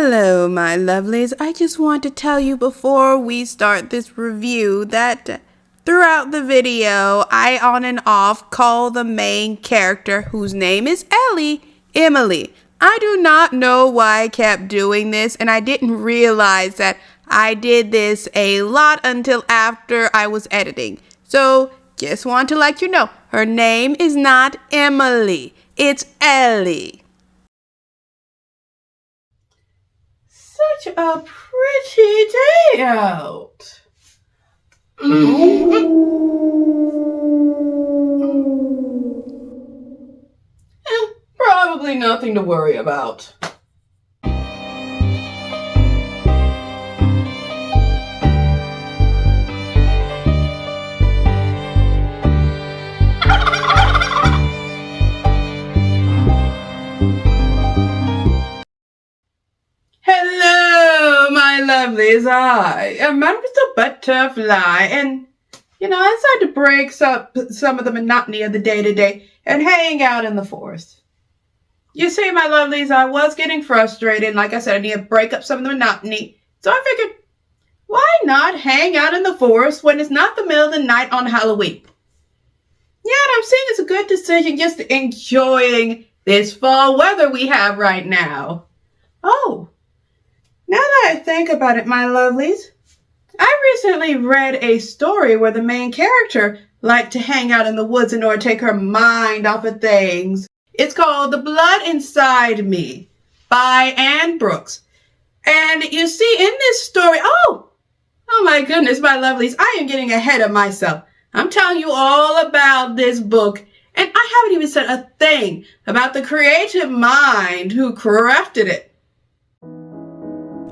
Hello, my lovelies. I just want to tell you before we start this review that throughout the video, I on and off call the main character, whose name is Ellie, Emily. I do not know why I kept doing this, and I didn't realize that I did this a lot until after I was editing. So, just want to let you know, her name is not Emily, it's Ellie. Such a pretty day out. Probably nothing to worry about. Hello, my lovelies. I am Mr. Butterfly, and I decided to break up some of the monotony of the day-to-day and hang out in the forest. You see, my lovelies, I was getting frustrated. Like I said, I need to break up some of the monotony. So I figured, why not hang out in the forest when it's not the middle of the night on Halloween? Yeah, and I'm seeing it's a good decision just enjoying this fall weather we have right now. Oh, now that I think about it, my lovelies, I recently read a story where the main character liked to hang out in the woods in order to take her mind off of things. It's called The Blood Inside Me by Anne Brooks. And you see in this story, oh my goodness, my lovelies, I am getting ahead of myself. I'm telling you all about this book, and I haven't even said a thing about the creative mind who crafted it.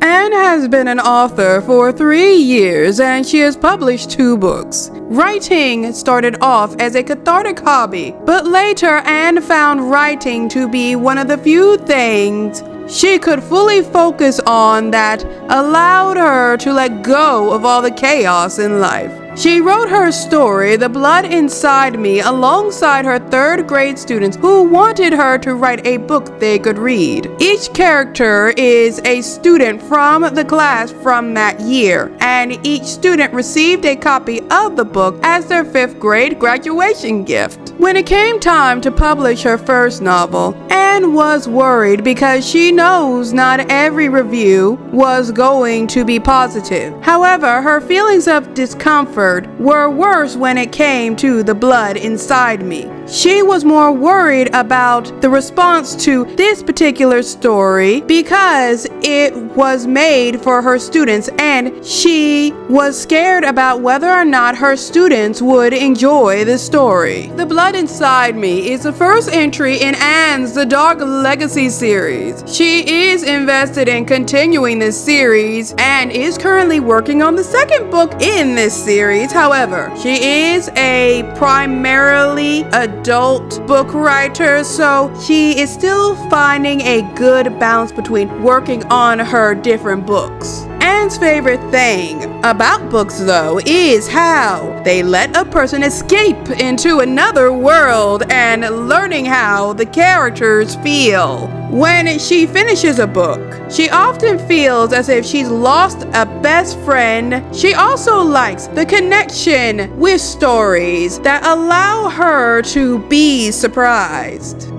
Anne has been an author for 3 years, and she has published 2 books. Writing started off as a cathartic hobby, but later Anne found writing to be one of the few things she could fully focus on that allowed her to let go of all the chaos in life. She wrote her story, The Blood Inside Me, alongside her 3rd grade students who wanted her to write a book they could read. Each character is a student from the class from that year, and each student received a copy of the book as their 5th grade graduation gift. When it came time to publish her first novel, Anne was worried because she knows not every review was going to be positive. However, her feelings of discomfort were worse when it came to The Blood Inside Me. She was more worried about the response to this particular story because it was made for her students, and she was scared about whether or not her students would enjoy the story. The Blood Inside Me is the first entry in Anne's The Dark Legacy series. She is invested in continuing this series and is currently working on the 2nd book in this series. However, she is a primarily adult book writer, so she is still finding a good balance between working on her different books. Anne's favorite thing about books, though, is how they let a person escape into another world and learning how the characters feel. When she finishes a book, she often feels as if she's lost a best friend. She also likes the connection with stories that allow her to be surprised.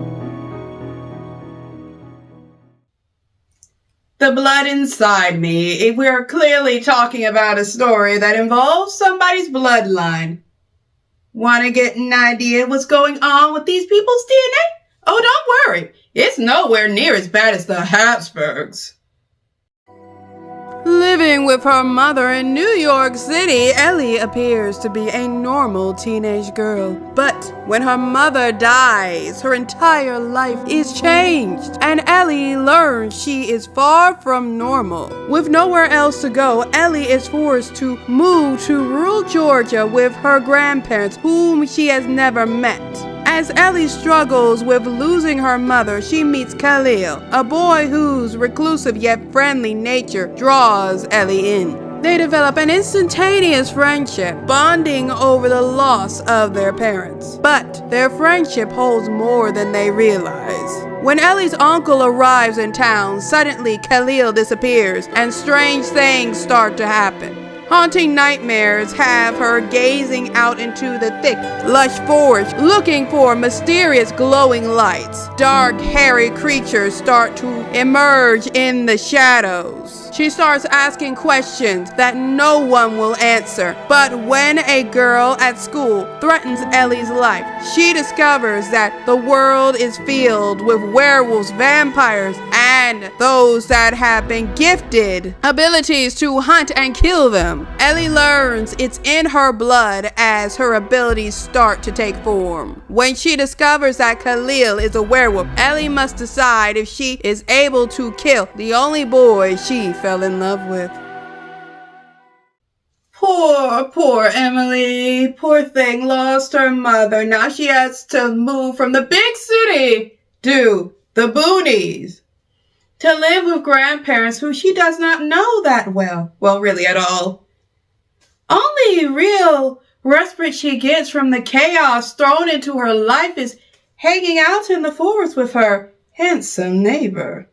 The Blood Inside Me. We're clearly talking about a story that involves somebody's bloodline. Want to get an idea what's going on with these people's DNA? Oh, don't worry. It's nowhere near as bad as the Habsburgs. Living with her mother in New York City, Ellie appears to be a normal teenage girl. But when her mother dies, her entire life is changed, and Ellie learns she is far from normal. With nowhere else to go, Ellie is forced to move to rural Georgia with her grandparents, whom she has never met. As Ellie struggles with losing her mother, she meets Khalil, a boy whose reclusive yet friendly nature draws Ellie in. They develop an instantaneous friendship, bonding over the loss of their parents. But their friendship holds more than they realize. When Ellie's uncle arrives in town, suddenly Khalil disappears and strange things start to happen. Haunting nightmares have her gazing out into the thick, lush forest, looking for mysterious glowing lights. Dark, hairy creatures start to emerge in the shadows. She starts asking questions that no one will answer. But when a girl at school threatens Ellie's life, she discovers that the world is filled with werewolves, vampires, and those that have been gifted abilities to hunt and kill them. Ellie learns it's in her blood as her abilities start to take form. When she discovers that Khalil is a werewolf, Ellie must decide if she is able to kill the only boy she fell in love with. Poor Emily. Poor thing lost her mother. Now she has to move from the big city to the boonies to live with grandparents who she does not know that well. Well, really at all. Only real respite she gets from the chaos thrown into her life is hanging out in the forest with her handsome neighbor.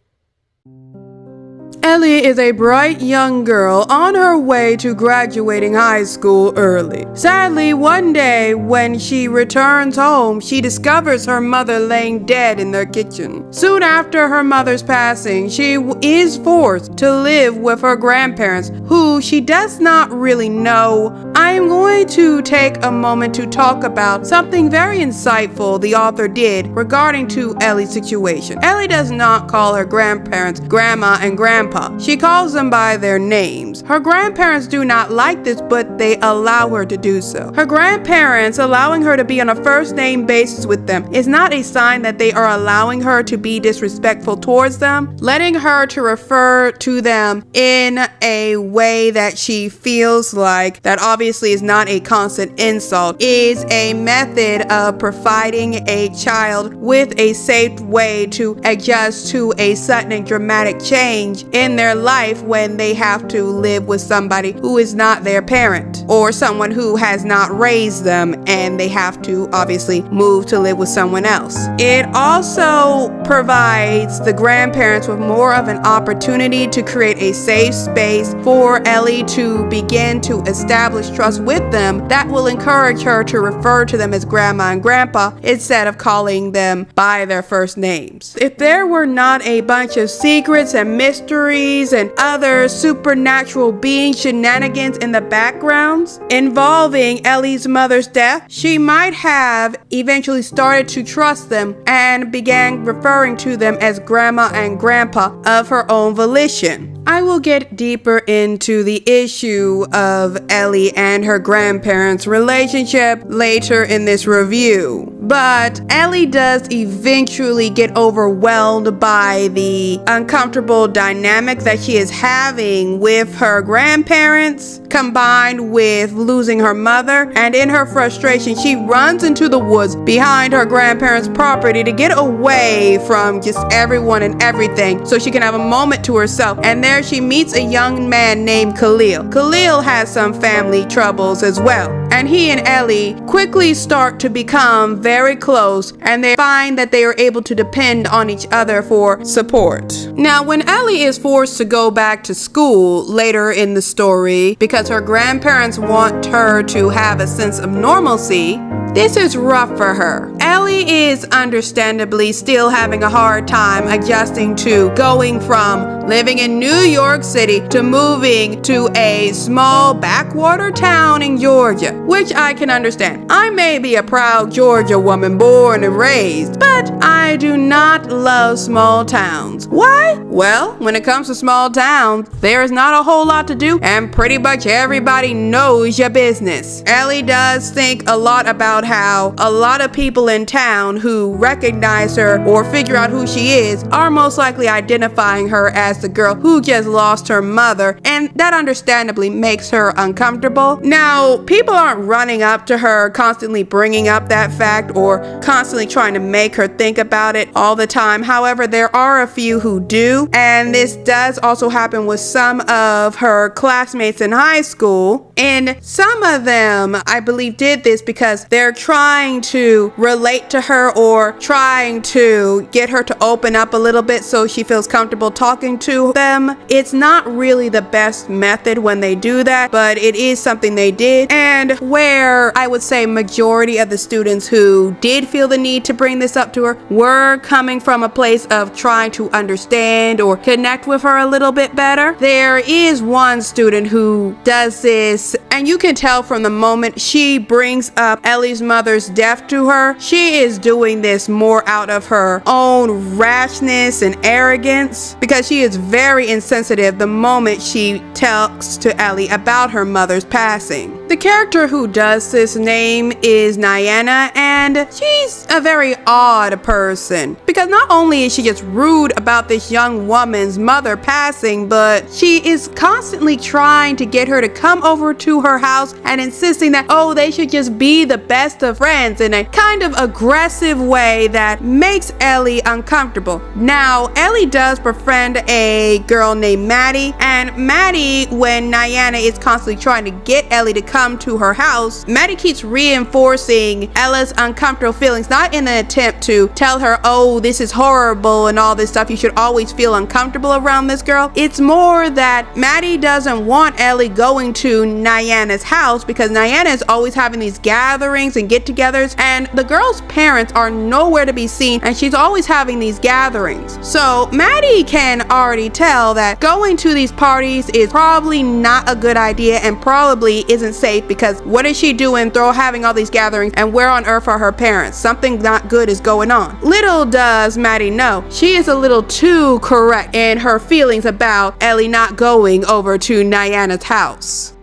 Ellie is a bright young girl on her way to graduating high school early. Sadly, one day when she returns home, she discovers her mother laying dead in their kitchen. Soon after her mother's passing, she is forced to live with her grandparents, who she does not really know. I am going to take a moment to talk about something very insightful the author did regarding to Ellie's situation. Ellie does not call her grandparents grandma and grandpa. She calls them by their names. Her grandparents do not like this, but they allow her to do so. Her grandparents allowing her to be on a first name basis with them is not a sign that they are allowing her to be disrespectful towards them. Letting her to refer to them in a way that she feels like that obviously is not a constant insult is a method of providing a child with a safe way to adjust to a sudden and dramatic change in their life when they have to live with somebody who is not their parent or someone who has not raised them and they have to obviously move to live with someone else. It also provides the grandparents with more of an opportunity to create a safe space for Ellie to begin to establish trust with them that will encourage her to refer to them as grandma and grandpa instead of calling them by their first names. If there were not a bunch of secrets and mysteries and other supernatural being shenanigans in the backgrounds involving Ellie's mother's death, she might have eventually started to trust them and began referring to them as grandma and grandpa of her own volition. I will get deeper into the issue of Ellie and her grandparents' relationship later in this review. But Ellie does eventually get overwhelmed by the uncomfortable dynamic that she is having with her grandparents, combined with losing her mother. And in her frustration, she runs into the woods behind her grandparents' property to get away from just everyone and everything so she can have a moment to herself. And there she meets a young man named Khalil. Khalil has some family troubles as well. And he and Ellie quickly start to become very close, and they find that they are able to depend on each other for support. Now, when Ellie is forced to go back to school later in the story because her grandparents want her to have a sense of normalcy, this is rough for her. Ellie is understandably still having a hard time adjusting to going from living in New York City to moving to a small backwater town in Georgia, which I can understand. I may be a proud Georgia woman born and raised, but I do not love small towns. Why? Well, when it comes to small towns, there is not a whole lot to do and pretty much everybody knows your business. Ellie does think a lot about how a lot of people in town who recognize her or figure out who she is are most likely identifying her as the girl who just lost her mother, and that understandably makes her uncomfortable. Now, people aren't running up to her constantly bringing up that fact or constantly trying to make her think about it all the time. However, there are a few who do, and this does also happen with some of her classmates in high school, and some of them I believe did this because their they're trying to relate to her or trying to get her to open up a little bit so she feels comfortable talking to them. It's not really the best method when they do that, but it is something they did. And where I would say majority of the students who did feel the need to bring this up to her were coming from a place of trying to understand or connect with her a little bit better. There is one student who does this, and you can tell from the moment she brings up Ellie's mother's death to her, she is doing this more out of her own rashness and arrogance, because she is very insensitive the moment she talks to Ellie about her mother's passing. The character who does this name is Nyana, and she's a very odd person, because not only is she just rude about this young woman's mother passing, but she is constantly trying to get her to come over to her house and insisting that, oh, they should just be the best of friends, in a kind of aggressive way that makes Ellie uncomfortable. Now, Ellie does befriend a girl named Maddie, and Maddie, when Nyana is constantly trying to get Ellie to come to her house, Maddie keeps reinforcing Ella's uncomfortable feelings, not in an attempt to tell her, oh, this is horrible and all this stuff, you should always feel uncomfortable around this girl. It's more that Maddie doesn't want Ellie going to Nyana's house because Nyana is always having these gatherings and get-togethers, and the girl's parents are nowhere to be seen, and she's always having these gatherings. So Maddie can already tell that going to these parties is probably not a good idea and probably isn't safe, because what is she doing having all these gatherings, and where on earth are her parents? Something not good is going on. Little does Maddie know, she is a little too correct in her feelings about Ellie not going over to Nyana's house.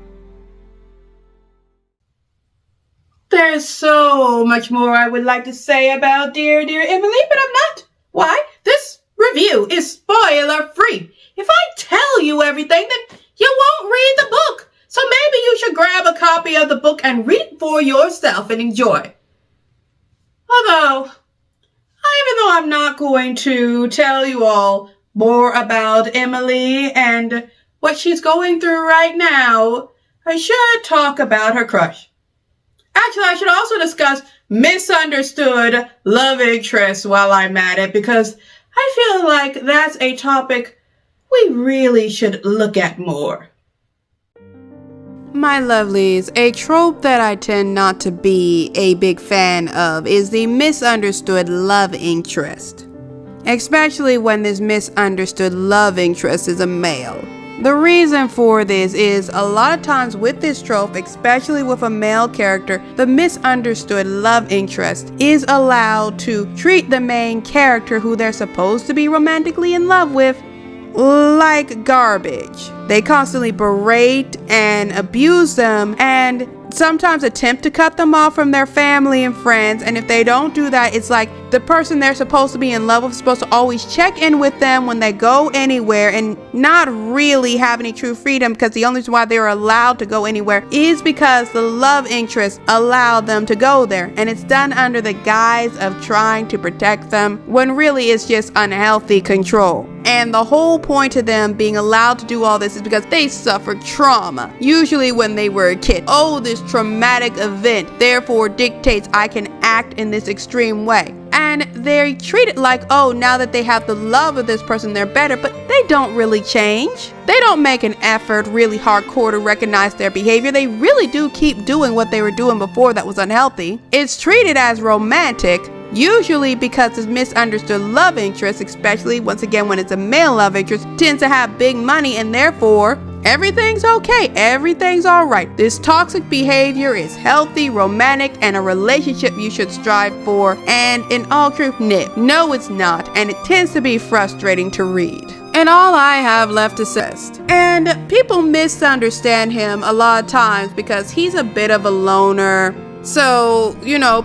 There's so much more I would like to say about Dear Emily, but I'm not. Why? This review is spoiler free. If I tell you everything, then you won't read the book. So maybe you should grab a copy of the book and read it for yourself and enjoy. Although, even though I'm not going to tell you all more about Emily and what she's going through right now, I should talk about her crush. Actually, I should also discuss misunderstood love interest while I'm at it, because I feel like that's a topic we really should look at more. My lovelies, a trope that I tend not to be a big fan of is the misunderstood love interest, especially when this misunderstood love interest is a male. The reason for this is a lot of times with this trope, especially with a male character, the misunderstood love interest is allowed to treat the main character who they're supposed to be romantically in love with like garbage. They constantly berate and abuse them and sometimes attempt to cut them off from their family and friends. And if they don't do that, it's like the person they're supposed to be in love with is supposed to always check in with them when they go anywhere and not really have any true freedom, because the only reason why they're allowed to go anywhere is because the love interest allowed them to go there. And it's done under the guise of trying to protect them, when really it's just unhealthy control. And the whole point of them being allowed to do all this is because they suffered trauma, usually when they were a kid. Oh, this traumatic event therefore dictates I can act in this extreme way. And they treat it like, oh, now that they have the love of this person, they're better, but they don't really change. They don't make an effort really hardcore to recognize their behavior. They really do keep doing what they were doing before that was unhealthy. It's treated as romantic, usually because this misunderstood love interest, especially once again when it's a male love interest, tends to have big money, and therefore everything's okay, everything's all right. This toxic behavior is healthy, romantic, and a relationship you should strive for. And in all truth, no, it's not, and it tends to be frustrating to read. And all I have left to say. And people misunderstand him a lot of times because he's a bit of a loner. So,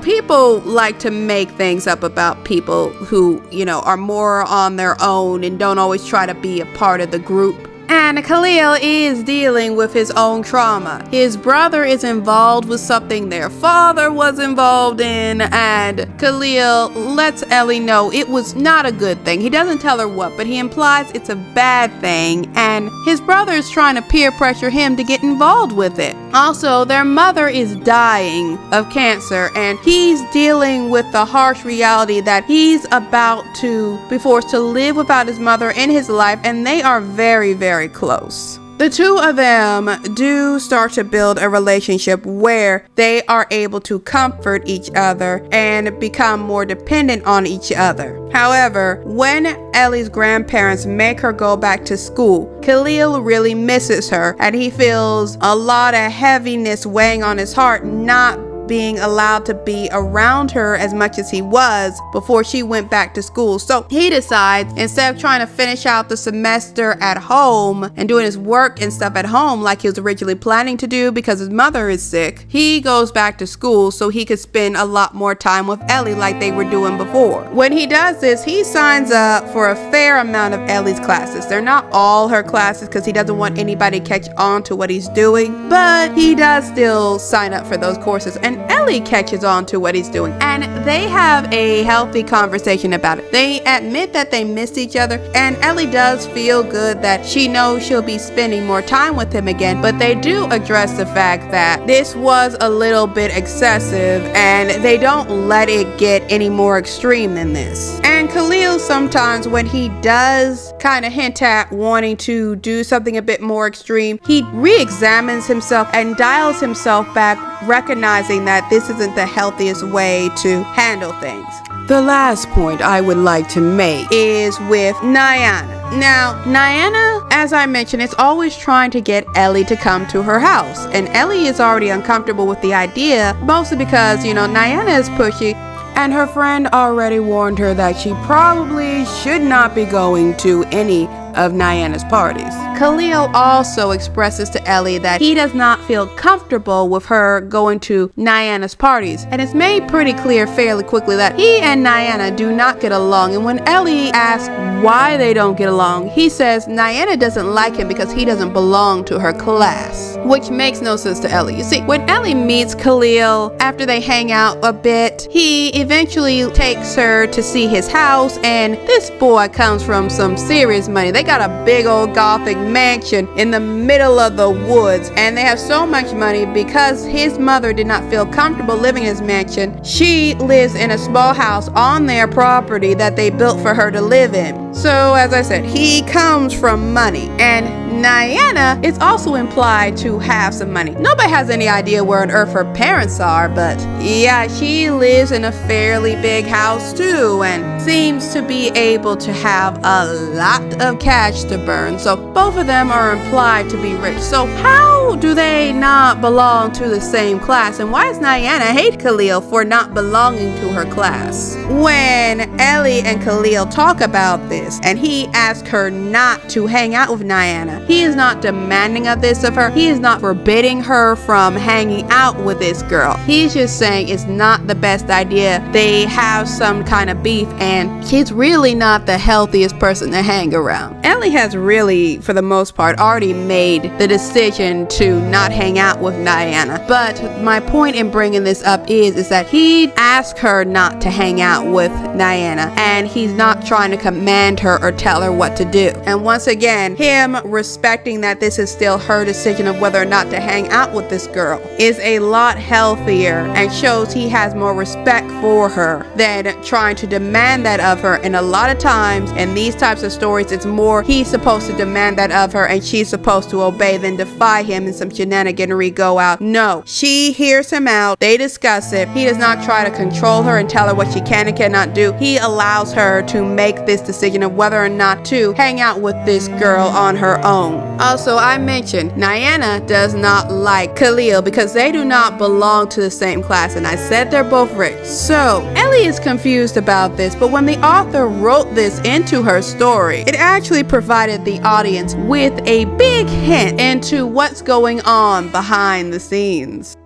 people like to make things up about people who, are more on their own and don't always try to be a part of the group. And Khalil is dealing with his own trauma. His brother is involved with something their father was involved in, and Khalil lets Ellie know it was not a good thing. He doesn't tell her what, but he implies it's a bad thing, and his brother is trying to peer pressure him to get involved with it. Also, their mother is dying of cancer, and he's dealing with the harsh reality that he's about to be forced to live without his mother in his life, and they are very, very close. The two of them do start to build a relationship where they are able to comfort each other and become more dependent on each other. However, when Ellie's grandparents make her go back to school, Khalil really misses her, and he feels a lot of heaviness weighing on his heart, not being allowed to be around her as much as he was before she went back to school. So he decides, instead of trying to finish out the semester at home and doing his work and stuff at home like he was originally planning to do because his mother is sick, he goes back to school so he could spend a lot more time with Ellie like they were doing before. When he does this, he signs up for a fair amount of Ellie's classes. They're not all her classes because he doesn't want anybody to catch on to what he's doing, but he does still sign up for those courses. And Ellie catches on to what he's doing, and they have a healthy conversation about it. They admit that they missed each other, and Ellie does feel good that she knows she'll be spending more time with him again, but they do address the fact that this was a little bit excessive, and they don't let it get any more extreme than this. And Khalil, sometimes when he does kind of hint at wanting to do something a bit more extreme, he re-examines himself and dials himself back, recognizing that this isn't the healthiest way to handle things. The last point I would like to make is with Nyana. Now, Nyana, as I mentioned, is always trying to get Ellie to come to her house. And Ellie is already uncomfortable with the idea, mostly because, Nyana is pushy. And her friend already warned her that she probably should not be going to any of Nyana's parties. Khalil also expresses to Ellie that he does not feel comfortable with her going to Nyana's parties, and it's made pretty clear fairly quickly that he and Nyana do not get along. And when Ellie asks why they don't get along, he says Nyana doesn't like him because he doesn't belong to her class, which makes no sense to Ellie. You see, when Ellie meets Khalil after they hang out a bit, he eventually takes her to see his house, and this boy comes from some serious money. They got a big old Gothic mansion in the middle of the woods, and they have so much money because his mother did not feel comfortable living in his mansion. She lives in a small house on their property that they built for her to live in. So as I said, he comes from money, and Nyana is also implied to have some money. Nobody has any idea where on earth her parents are, but yeah, she lives in a fairly big house too, and seems to be able to have a lot of cash to burn. So both of them are implied to be rich. So how do they not belong to the same class? And why does Nyana hate Khalil for not belonging to her class? When Ellie and Khalil talk about this, and he asks her not to hang out with Nyana, he is not demanding of this of her. He is not forbidding her from hanging out with this girl. He's just saying it's not the best idea. They have some kind of beef, and she's really not the healthiest person to hang around. Ellie has really, for the most part, already made the decision to not hang out with Nyana. But my point in bringing this up is that he asked her not to hang out with Nyana, and he's not trying to command her or tell her what to do. And once again, him respecting that this is still her decision of whether or not to hang out with this girl is a lot healthier and shows he has more respect for her than trying to demand that of her. And a lot of times in these types of stories, it's more he's supposed to demand that of her and she's supposed to obey than defy him and some shenaniganery go out. No, she hears him out, they discuss it. He does not try to control her and tell her what she can and cannot do. He allows her to make this decision of whether or not to hang out with this girl on her own. Also, I mentioned Nyana does not like Khalil because they do not belong to the same class, and I said they're both rich. So Ellie is confused about this, but when the author wrote this into her story, it actually provided the audience with a big hint into what's going on behind the scenes.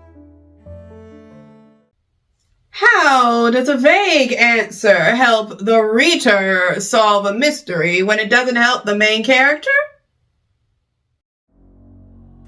How does a vague answer help the reader solve a mystery when it doesn't help the main character?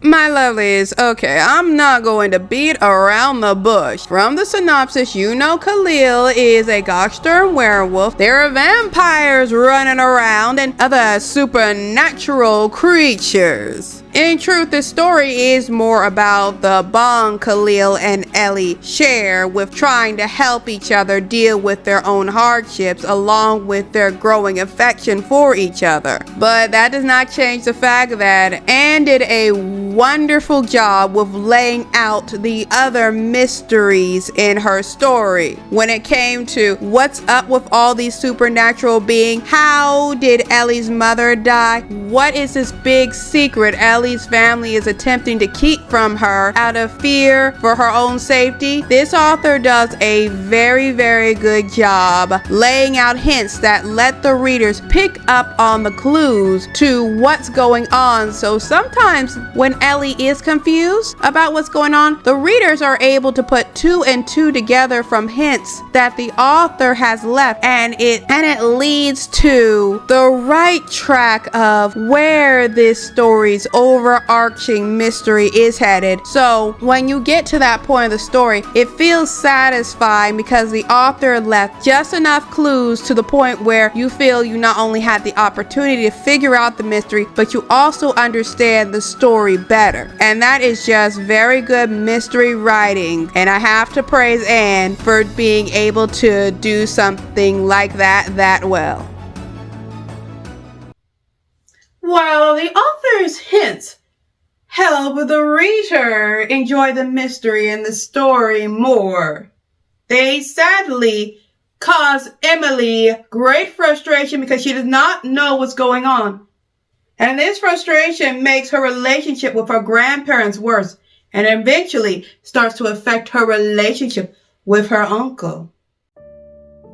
My lovelies, okay, I'm not going to beat around the bush. From the synopsis, you know Khalil is a Gokstern werewolf. There are vampires running around and other supernatural creatures. In truth, this story is more about the bond Khalil and Ellie share with trying to help each other deal with their own hardships along with their growing affection for each other. But that does not change the fact that Anne did a wonderful job with laying out the other mysteries in her story. When it came to what's up with all these supernatural beings, how did Ellie's mother die? What is this big secret Ellie's family is attempting to keep from her out of fear for her own safety? This author does a very, very good job laying out hints that let the readers pick up on the clues to what's going on. So sometimes when Ellie is confused about what's going on, the readers are able to put two and two together from hints that the author has left, and it leads to the right track of where this story's overarching mystery is headed. So when you get to that point of the story, it feels satisfying because the author left just enough clues to the point where you feel you not only had the opportunity to figure out the mystery, but you also understand the story better. And that is just very good mystery writing. And I have to praise Anne for being able to do something like that well. While the author's hints help the reader enjoy the mystery and the story more, they sadly cause Emily great frustration because she does not know what's going on. And this frustration makes her relationship with her grandparents worse and eventually starts to affect her relationship with her uncle.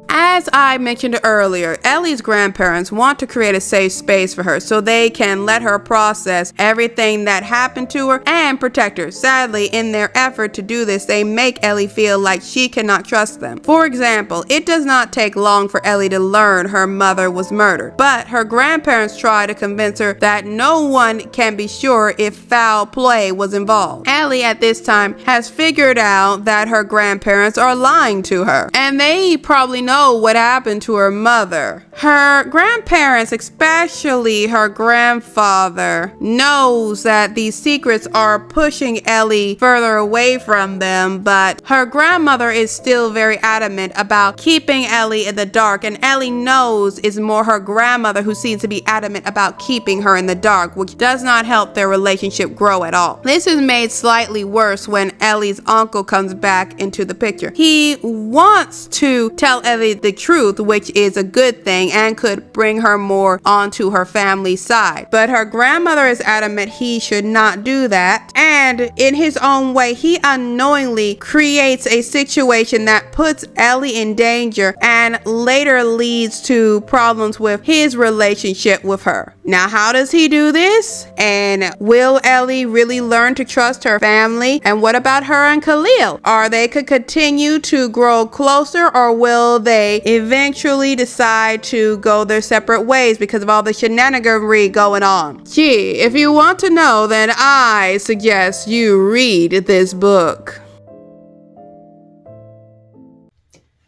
As I mentioned earlier, Ellie's grandparents want to create a safe space for her so they can let her process everything that happened to her and protect her. Sadly, in their effort to do this, they make Ellie feel like she cannot trust them. For example, it does not take long for Ellie to learn her mother was murdered, but her grandparents try to convince her that no one can be sure if foul play was involved. Ellie at this time has figured out that her grandparents are lying to her, and they probably know what happened to her mother. Her grandparents, especially her grandfather, knows that these secrets are pushing Ellie further away from them, but her grandmother is still very adamant about keeping Ellie in the dark, and Ellie knows it's more her grandmother who seems to be adamant about keeping her in the dark, which does not help their relationship grow at all. This is made slightly worse when Ellie's uncle comes back into the picture. He wants to tell Ellie the truth, which is a good thing and could bring her more onto her family side. But her grandmother is adamant he should not do that. And in his own way, he unknowingly creates a situation that puts Ellie in danger and later leads to problems with his relationship with her. Now, how does he do this? And will Ellie really learn to trust her family? And what about her and Khalil? Are they could continue to grow closer, or will they eventually decide to go their separate ways because of all the shenaniganry going on? Gee, if you want to know, then I suggest you read this book.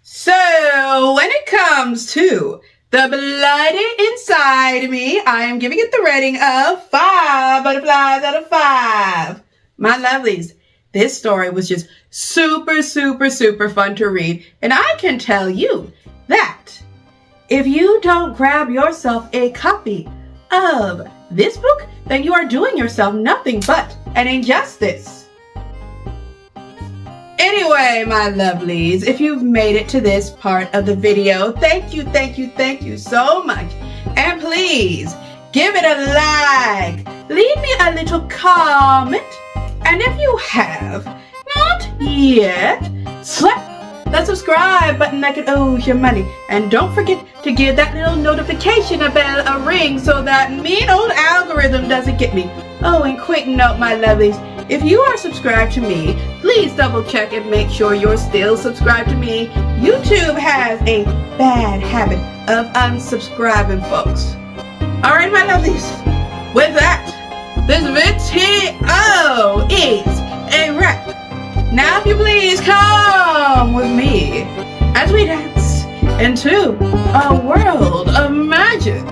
So, when it comes to The Blighted Inside Me, I am giving it the rating of 5 butterflies out of 5. My lovelies, this story was just super fun to read, and I can tell you that if you don't grab yourself a copy of this book, then you are doing yourself nothing but an injustice. Anyway, my lovelies, if you've made it to this part of the video, thank you so much. And please give it a like, leave me a little comment, and if you have not yet, slap that subscribe button like it owes your money. And don't forget to give that little notification bell a ring so that mean old algorithm doesn't get me. Oh, and quick note, my lovelies, if you are subscribed to me, please double check and make sure you're still subscribed to me. YouTube has a bad habit of unsubscribing folks. Alright, my lovelies, with that, this video Now if you please come with me as we dance into a world of magic.